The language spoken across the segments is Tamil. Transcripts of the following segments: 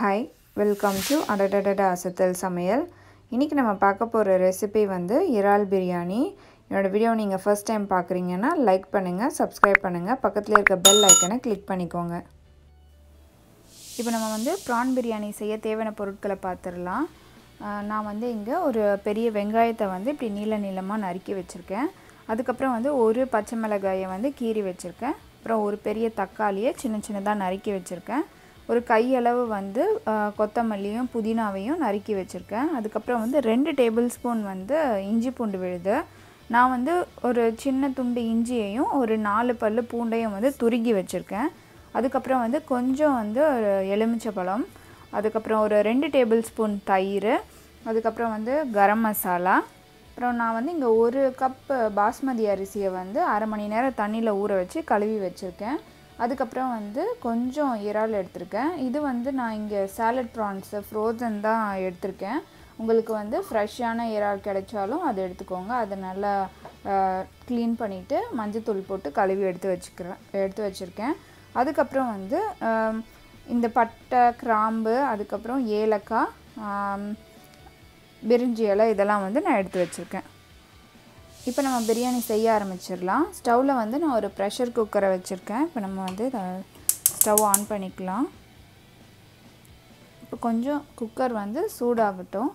Hi, welcome to Adadadada Asathal Samayal. இன்னைக்கு நம்ம பார்க்க போற ரெசிபி வந்து இறால் பிரியாணி. என்னோட வீடியோ நீங்க ஃபர்ஸ்ட் டைம் பார்க்கறீங்கன்னா லைக் பண்ணுங்க, Subscribe பண்ணுங்க, பக்கத்துல இருக்க பெல் ஐகானை கிளிக் பண்ணிக்கோங்க. இப்போ நம்ம வந்து prawn பிரியாணி செய்ய தேவையான பொருட்களை பார்த்திரலாம். நான் வந்து இங்க ஒரு பெரிய வெங்காயத்தை வந்து இப்படி நீள நீளமா நறுக்கி வச்சிருக்கேன். அதுக்கு அப்புறம் வந்து ஒரு பச்சை மிளகாயை வந்து கீறி வச்சிருக்கேன். அப்புறம் ஒரு பெரிய தக்காளியை சின்ன சின்னதா நறுக்கி வச்சிருக்கேன். ஒரு கையளவு வந்து கொத்தமல்லியும் புதினாவையும் நறுக்கி வச்சிருக்கேன். அதுக்கு அப்புறம் வந்து 2 டேபிள்ஸ்பூன் வந்து இஞ்சி பூண்டு விழுது. நான் வந்து ஒரு சின்ன துண்டு இஞ்சியையும் ஒரு 4 பல்லு பூண்டையும் வந்து துருகி வச்சிருக்கேன். அதுக்கு அப்புறம் வந்து கொஞ்சம் வந்து எலுமிச்சைப்பழம், அதுக்கு அப்புறம் ஒரு 2 டேபிள்ஸ்பூன் தயிர், அதுக்கு அப்புறம் வந்து கரம் மசாலா. அப்புறம் நான் வந்து இங்க 1 கப் பாஸ்மதி அரிசியை வந்து அரை மணி நேரம் தண்ணியில ஊற வச்சு கழுவி வச்சிருக்கேன். அதுக்கு அப்புறம் வந்து கொஞ்சம் இறால் எடுத்துர்க்கேன். இது வந்து நான் இங்க சாலட் prawns frozen தான் எடுத்துர்க்கேன். உங்களுக்கு வந்து ஃப்ரெஷ்ஷான இறால் கிடைச்சாலும் அது எடுத்துக்கோங்க. அதை நல்லா க்ளீன் பண்ணிட்டு மஞ்சள் தூள் போட்டு கழுவி எடுத்து வச்சிருக்கேன். அதுக்கு அப்புறம் வந்து இந்த பட்டை, கிராம்பு, அதுக்கு அப்புறம் ஏலக்காய், பிரிஞ்சி இலை இதெல்லாம் வந்து நான் எடுத்து வச்சிருக்கேன். இப்போ நம்ம பிரியாணி செய்ய ஆரம்பிச்சிடலாம். ஸ்டவ்ல வந்து நான் ஒரு ப்ரெஷர் குக்கரை வச்சிருக்கேன். இப்போ நம்ம வந்து ஸ்டவ் ஆன் பண்ணிக்கலாம். இப்போ கொஞ்சம் குக்கர் வந்து சூடாகட்டும்.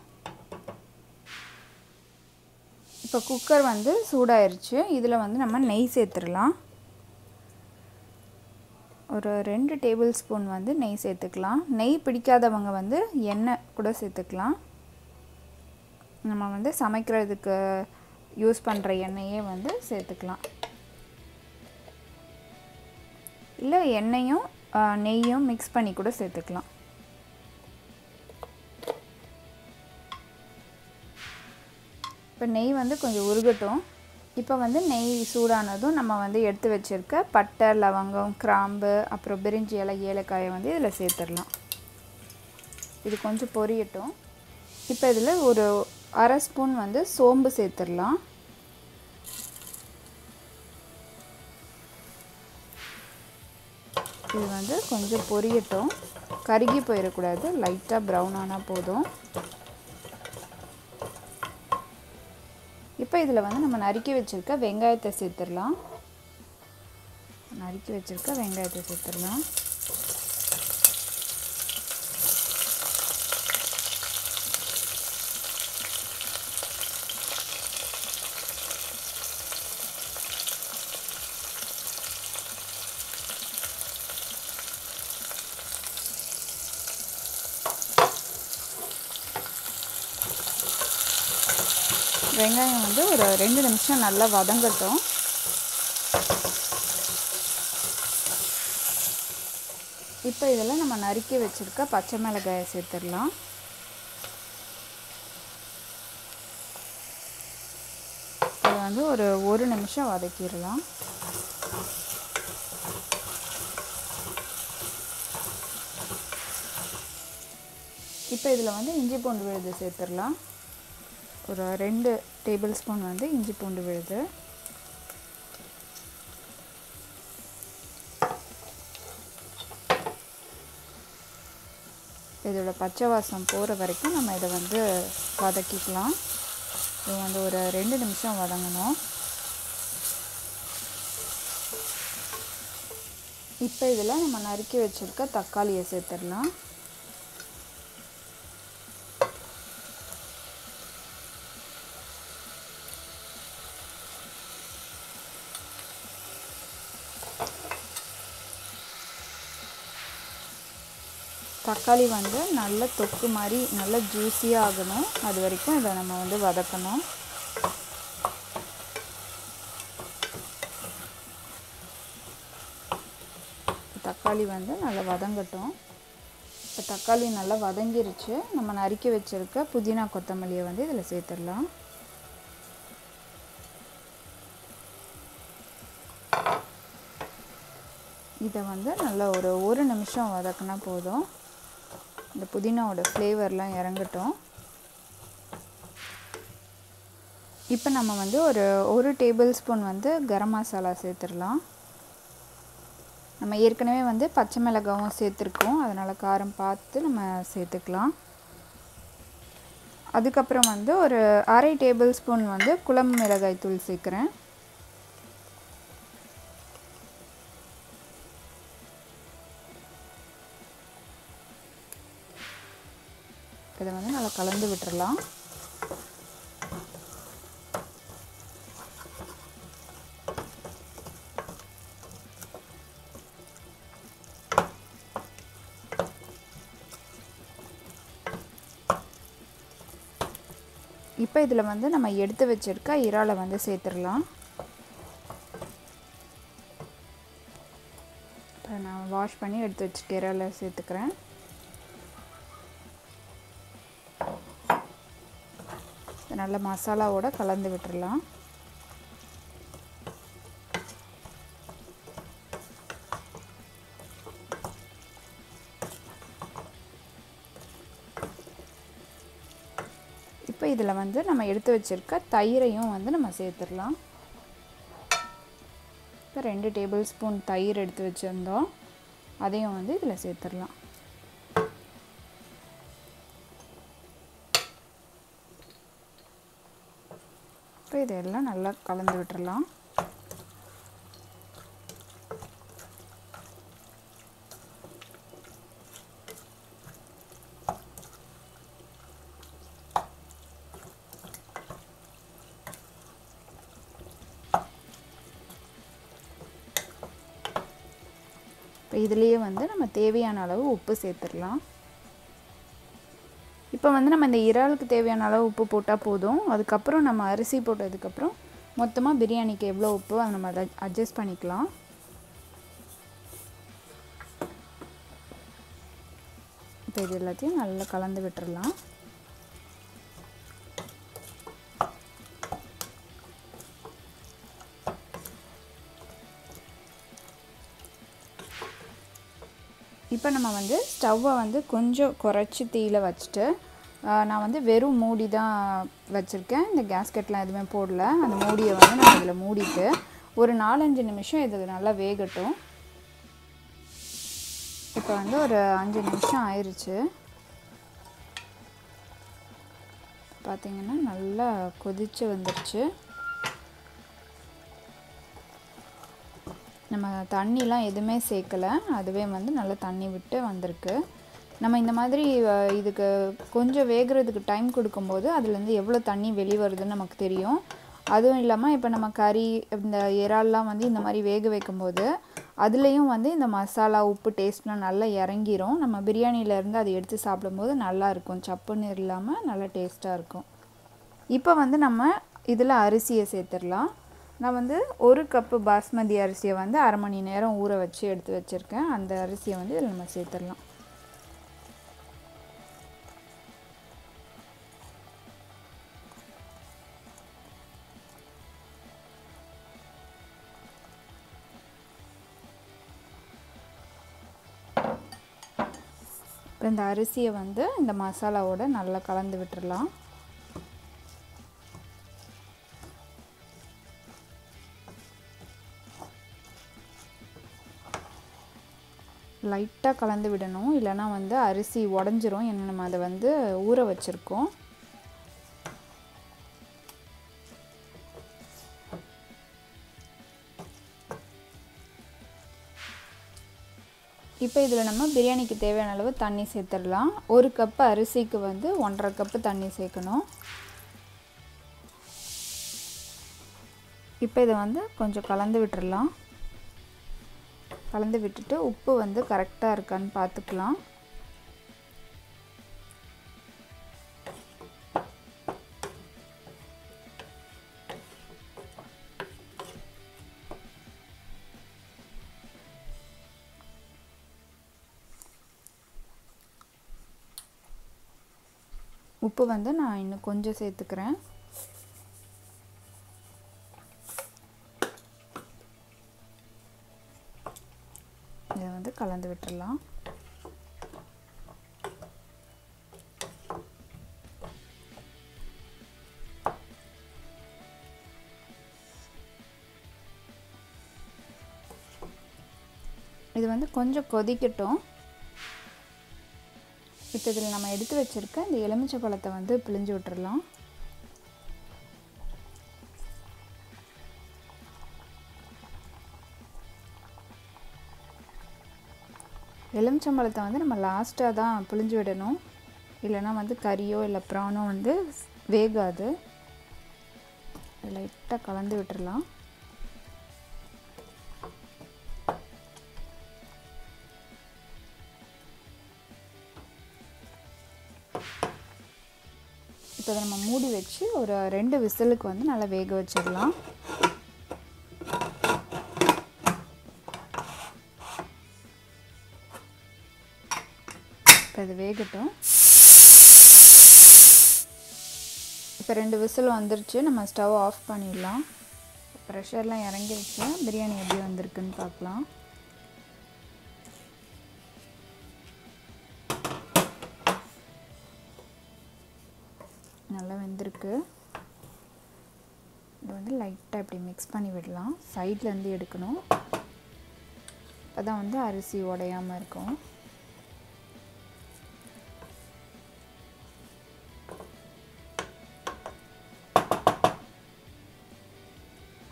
இப்போ குக்கர் வந்து சூடாயிருச்சு. இதில் வந்து நம்ம நெய் சேர்த்துடலாம். ஒரு 2 டேபிள்ஸ்பூன் வந்து நெய் சேர்த்துக்கலாம். நெய் பிடிக்காதவங்க வந்து எண்ணெய் கூட சேர்த்துக்கலாம். நம்ம வந்து சமைக்கிறதுக்கு யூஸ் பண்ணுற எண்ணெயே வந்து சேர்த்துக்கலாம். இல்லை எண்ணெயும் நெய்யும் மிக்ஸ் பண்ணி கூட சேர்த்துக்கலாம். இப்போ நெய் வந்து கொஞ்சம் உருகட்டும். இப்போ வந்து நெய் சூடானதும் நம்ம வந்து எடுத்து வச்சிருக்க பட்டை, லவங்கம், கிராம்பு, அப்புறம் பிரிஞ்சி இலை, ஏலக்காயை வந்து இதில் சேர்த்துடலாம். இது கொஞ்சம் பொரியட்டும். இப்போ இதில் ஒரு அரை ஸ்பூன் வந்து சோம்பு சேர்த்துடலாம். இது வந்து கொஞ்சம் பொரியட்டும். கருகி போயிடக்கூடாது, லைட்டாக ப்ரௌன் ஆனால் போதும். இப்போ இதில் வந்து நம்ம நறுக்கி வச்சிருக்க வெங்காயத்தை சேர்த்துடலாம். வெங்காயம் வந்து ஒரு 2 நிமிஷம் நல்லா வதங்கட்டும். இப்போ இதில் நம்ம நறுக்கி வச்சிருக்க பச்சை மிளகாயை சேர்த்துடலாம். இதை வந்து ஒரு 1 நிமிஷம் வதக்கிடலாம். இப்போ இதில் வந்து இஞ்சி பூண்டு விழுது சேர்த்துடலாம். ஒரு 2 டேபிள்ஸ்பூன் வந்து இஞ்சி பூண்டு விழுது. இதோட பச்சை வாசம் போகிற வரைக்கும் நம்ம இதை வந்து வதக்கிக்கலாம். இது வந்து ஒரு 2 நிமிஷம் வதங்கணும். இப்போ இதில் நம்ம நறுக்கி வச்சிருக்க தக்காளியை சேர்த்துடலாம். தக்காளி வந்து நல்ல தொக்கு மாதிரி நல்ல ஜூஸியாக ஆகணும். அது வரைக்கும் இதை நம்ம வந்து வதக்கணும். தக்காளி வந்து நல்லா வதங்கட்டும். இப்போ தக்காளி நல்லா வதங்கிருச்சு. நம்ம நறுக்கி வச்சிருக்க புதினா, கொத்தமல்லியை வந்து இதில் சேர்த்துடலாம். இதை வந்து நல்லா ஒரு 1 நிமிஷம் வதக்கினா போதும். இந்த புதினாவோட ஃப்ளேவர்லாம் இறங்கட்டும். இப்போ நம்ம வந்து ஒரு 1 டேபிள்ஸ்பூன் வந்து கரம் மசாலா சேர்த்துடலாம். நம்ம ஏற்கனவே வந்து பச்சை மிளகாயும் சேர்த்துருக்கோம், அதனால் காரம் பார்த்து நம்ம சேர்த்துக்கலாம். அதுக்கப்புறம் வந்து ஒரு 1/2 டேபிள் ஸ்பூன் வந்து குழம்பு மிளகாய் தூள் சேர்க்குறேன். இதை வந்து நல்லா கலந்து விட்டுறலாம். இப்போ இதில் வந்து நம்ம எடுத்து வச்சிருக்க இறாலை வந்து சேர்த்துடலாம். இப்போ நான் வாஷ் பண்ணி எடுத்து வச்சுட்டு இறாலை சேர்த்துக்கிறேன். நல்ல மசாலாவோட கலந்து விட்டுறலாம். இப்போ இதில் வந்து நம்ம எடுத்து வச்சுருக்க தயிரையும் வந்து நம்ம சேர்த்துடலாம். இப்போ 2 டேபிள் ஸ்பூன் தயிர் எடுத்து வச்சுருந்தோம், அதையும் வந்து இதில் சேர்த்துடலாம். இப்போ இதெல்லாம் நல்லா கலந்து விட்டுறலாம். இப்போ இதுலேயே வந்து நம்ம தேவையான அளவு உப்பு சேர்த்துடலாம். இப்போ வந்து நம்ம இந்த இறாலுக்கு தேவையான அளவு உப்பு போட்டால் போதும். அதுக்கப்புறம் நம்ம அரிசி போட்டதுக்கப்புறம் மொத்தமாக பிரியாணிக்கு எவ்வளோ உப்போ அதை நம்ம அதை அட்ஜஸ்ட் பண்ணிக்கலாம். இப்போ இது எல்லாத்தையும் நல்லா கலந்து விட்டுறலாம். இப்போ நம்ம வந்து ஸ்டவ்வை வந்து கொஞ்சம் குறைச்சி தீயில் வச்சுட்டு, நான் வந்து வெறும் மூடி தான் வச்சுருக்கேன். இந்த கேஸ்கெட்லாம் எதுவுமே போடல. அந்த மூடியை வந்து நம்ம இதில் மூடிட்டு ஒரு 4-5 நிமிஷம் இது நல்லா வேகட்டும். இப்போ வந்து ஒரு 5 நிமிஷம் ஆயிடுச்சு. பார்த்திங்கன்னா நல்லா கொதித்து வந்துடுச்சு. நம்ம தண்ணிலாம் எதுவுமே சேர்க்கலை, அதுவே வந்து நல்லா தண்ணி விட்டு வந்திருக்கு. நம்ம இந்த மாதிரி இதுக்கு கொஞ்சம் வேகிறதுக்கு டைம் கொடுக்கும்போது அதுலேருந்து எவ்வளோ தண்ணி வெளியே வருதுன்னு நமக்கு தெரியும். அதுவும் இல்லாமல் இப்போ நம்ம கறி இந்த இறால்லாம் வந்து இந்த மாதிரி வேக வைக்கும்போது அதுலேயும் வந்து இந்த மசாலா உப்பு டேஸ்ட்லாம் நல்லா இறங்கிரும். நம்ம பிரியாணியிலேருந்து அதை எடுத்து சாப்பிடும்போது நல்லாயிருக்கும், சப்புன்னு இல்லாமல் நல்லா டேஸ்ட்டாக இருக்கும். இப்போ வந்து நம்ம இதில் அரிசியை சேர்த்துடலாம். நான் வந்து 1 கப்பு பாஸ்மதி அரிசியை வந்து 1/2 மணி நேரம் ஊற வச்சு எடுத்து வச்சுருக்கேன். அந்த அரிசியை வந்து இதில் நம்ம சேர்த்துடலாம். இப்போ இந்த அரிசியை வந்து இந்த மசாலாவோட நல்லா கலந்து விட்டுறலாம். லைட்டாக கலந்து விடணும், இல்லைனா வந்து அரிசி உடஞ்சிரும். ஏன்னா நம்ம அதை வந்து ஊற வச்சுருக்கோம். இப்போ இதில் நம்ம பிரியாணிக்கு தேவையான அளவு தண்ணி சேர்த்துடலாம். 1 கப்பு அரிசிக்கு வந்து 1.5 கப்பு தண்ணி சேர்க்கணும். இப்போ இதை வந்து கொஞ்சம் கலந்து விட்டுறலாம். கலந்து விட்டுட்டு உப்பு வந்து கரெக்டாக இருக்கான்னு பார்த்துக்கலாம். உப்பு வந்து நான் இன்னும் கொஞ்சம் சேர்த்துக்கிறேன். இதை வந்து கலந்து விட்டுறலாம். இது வந்து கொஞ்சம் கொதிக்கட்டும். இப்போ இதில் நம்ம எடுத்து வச்சுருக்க இந்த எலுமிச்சை பழத்தை வந்து பிழிஞ்சு விட்டுறலாம். எலுமிச்சம்பழத்தை வந்து நம்ம லாஸ்ட்டாக தான் பிழிஞ்சு விடணும், இல்லைன்னா வந்து கறியோ இல்லை ப்ரானோ வந்து வேகாது. லைட்டாக கலந்து விட்டுறலாம். இப்போ அதை நம்ம மூடி வச்சு ஒரு 2 விசிலுக்கு வந்து நல்லா வேக வச்சிடலாம். இப்போ இது வேகட்டும். இப்போ 2 விசில் வந்துருச்சு. நம்ம ஸ்டவ் ஆஃப் பண்ணிடலாம். ப்ரெஷர்லாம் இறங்கிருச்சு. பிரியாணி எப்படி வந்திருக்குன்னு பார்க்கலாம். நல்லா வெந்திருக்கு. இது வந்து லைட்டாக இப்படி மிக்ஸ் பண்ணி விடலாம். சைட்லேருந்து எடுக்கணும், அப்போதான் வந்து அரிசி உடையாமல் இருக்கும்.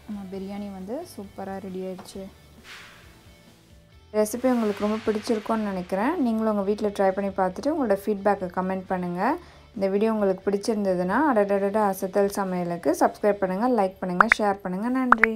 நம்ம பிரியாணி வந்து சூப்பராக ரெடி ஆயிடுச்சு. ரெசிபி உங்களுக்கு ரொம்ப பிடிச்சிருக்கும்னு நினைக்கிறேன். நீங்களும் உங்கள் வீட்டில் ட்ரை பண்ணி பார்த்துட்டு உங்களோட ஃபீட்பேக்கை கமெண்ட் பண்ணுங்கள். இந்த வீடியோ உங்களுக்கு பிடிச்சிருந்ததுன்னா அடடடா அசத்தல் சமையலுக்கு சப்ஸ்கிரைப் பண்ணுங்கள், லைக் பண்ணுங்கள், ஷேர் பண்ணுங்கள். நன்றி.